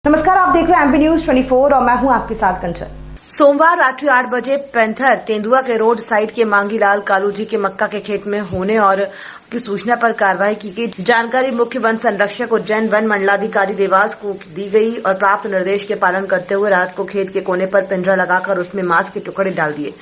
नमस्कार, आप देख रहे हैं एमपी न्यूज 24 और मैं हूं आपके साथ कंचन। सोमवार रात्रि 8 बजे पैंथर तेंदुआ के रोड साइड के मांगीलाल कालू जी के मक्का के खेत में होने और की सूचना पर कार्रवाई की गई। जानकारी मुख्य वन संरक्षक उज्जैन वन मंडलाधिकारी देवास को दी गई और प्राप्त निर्देश के पालन करते हुए रात को खेत के कोने पर पिंजरा लगाकर उसमें मांस के टुकड़े डाल दिए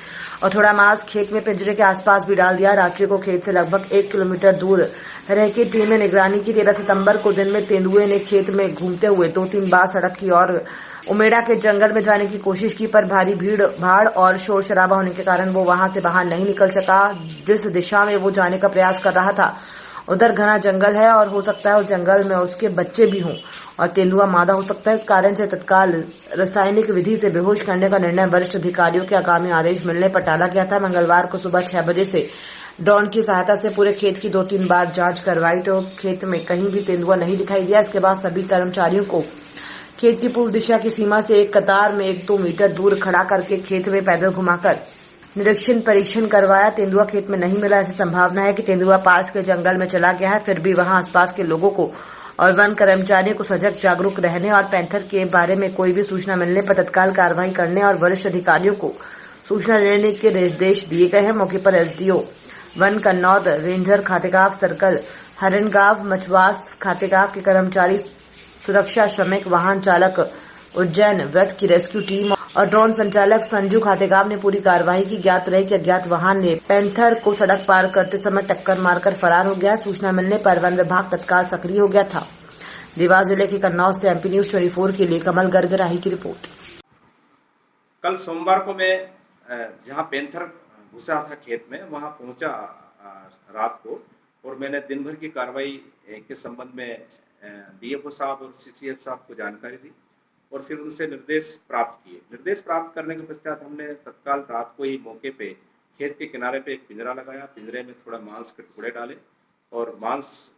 और थोड़ा मांस खेत में पिंजरे के आसपास भी डाल दिया। रात्रि को खेत से लगभग 1 किलोमीटर दूर रह के टीम ने निगरानी की। 13 सितंबर को दिन में तेंदुए ने खेत में घूमते हुए 2-3 बार सड़क की ओर उमेड़ा के जंगल में जाने की कोशिश की, पर भारी भीड़ भाड़ और शोर शराबा होने के कारण वो वहां से बाहर नहीं निकल सका। जिस दिशा में वो जाने का प्रयास कर रहा था उधर घना जंगल है और हो सकता है उस जंगल में उसके बच्चे भी हों और तेंदुआ मादा हो सकता है। इस कारण से तत्काल रासायनिक विधि से बेहोश करने का निर्णय वरिष्ठ अधिकारियों के आगामी आदेश मिलने पर टाला गया था। मंगलवार को सुबह 6 बजे से ड्रोन की सहायता से पूरे खेत की 2-3 बार जांच करवाई तो खेत में कहीं भी तेंदुआ नहीं दिखाई दिया। इसके बाद सभी कर्मचारियों को खेत की पूर्व दिशा की सीमा से एक कतार में 1-2 मीटर दूर खड़ा करके खेत में पैदल घुमाकर निरीक्षण परीक्षण करवाया। तेंदुआ खेत में नहीं मिला। ऐसी संभावना है कि तेंदुआ पास के जंगल में चला गया है। फिर भी वहां आसपास के लोगों को और वन कर्मचारियों को सजग जागरूक रहने और पैंथर के बारे में कोई भी सूचना मिलने पर तत्काल कार्रवाई करने और वरिष्ठ अधिकारियों को सूचना देने के निर्देश दिए गए हैं। मौके पर एसडीओ वन कन्नौद, रेंजर खातेगांव सर्कल, हरिणगांव, मछवास खातेगांव के कर्मचारी, सुरक्षा श्रमिक, वाहन चालक, उज्जैन व्रत की रेस्क्यू टीम और ड्रोन संचालक संजू खातेगांव ने पूरी कार्रवाई की। ज्ञात रहे कि अज्ञात वाहन ने पैंथर को सड़क पार करते समय टक्कर मारकर फरार हो गया। सूचना मिलने पर वन विभाग तत्काल सक्रिय हो गया था। देवास जिले के कन्नौज से एमपी न्यूज 24 के लिए कमल गर्ग राही की रिपोर्ट। कल सोमवार को मैं जहां पैंथर घुसा था खेत में वहां पहुंचा रात को, और मैंने दिन भर की कार्रवाई के संबंध में डीएफओ साहब और सीसीएफ साहब को जानकारी दी और फिर उनसे निर्देश प्राप्त किए। निर्देश प्राप्त करने के पश्चात हमने तत्काल रात को ही मौके पे खेत के किनारे पे एक पिंजरा लगाया। पिंजरे में थोड़ा मांस के टुकड़े डाले और मांस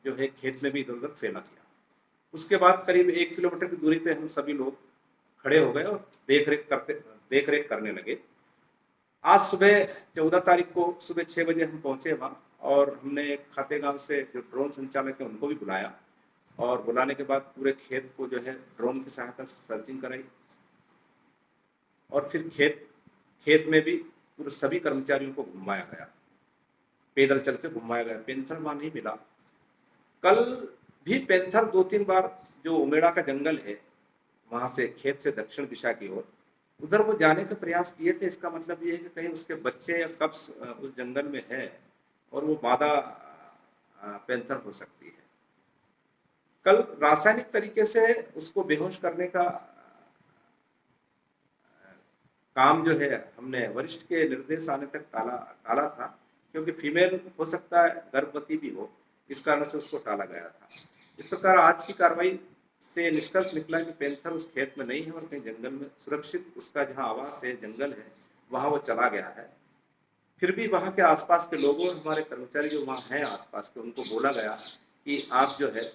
जो है खेत में भी इधर उधर फैला दिया। उसके बाद करीब 1 किलोमीटर की दूरी पे हम सभी लोग खड़े हो गए और देख रेख करने लगे। आज सुबह 14 तारीख को सुबह 6 बजे हम पहुंचे वहां और हमने खातेगांव से जो ड्रोन संचालक है उनको भी बुलाया और बुलाने के बाद पूरे खेत को जो है ड्रोन की सहायता से सर्चिंग कराई और फिर खेत में भी पूरे सभी कर्मचारियों को घुमाया गया, पैदल चल के घुमाया गया। पैंथर वहां नहीं मिला। कल भी पैंथर 2-3 बार जो उमेड़ा का जंगल है वहां से खेत से दक्षिण दिशा की ओर उधर वो जाने का प्रयास किए थे। इसका मतलब ये है कि कहीं उसके बच्चे या कब्स उस जंगल में है और वो मादा पैंथर हो सकती है। कल रासायनिक तरीके से उसको बेहोश करने का काम जो है हमने वरिष्ठ के निर्देश आने तक टाला था, क्योंकि फीमेल हो सकता है गर्भवती भी हो, इस कारण से उसको टाला गया था। इस प्रकार आज की कार्रवाई से निष्कर्ष निकला कि पैंथर उस खेत में नहीं है और कहीं जंगल में सुरक्षित उसका जहां आवास है, जंगल है, वहां वो चला गया है। फिर भी वहां के आसपास के लोगों और हमारे कर्मचारी जो वहां हैं आसपास के, उनको बोला गया कि आप जो है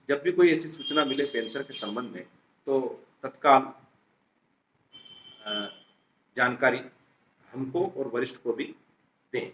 जब भी कोई ऐसी सूचना मिले पैंथर के संबंध में तो तत्काल जानकारी हमको और वरिष्ठ को भी दें।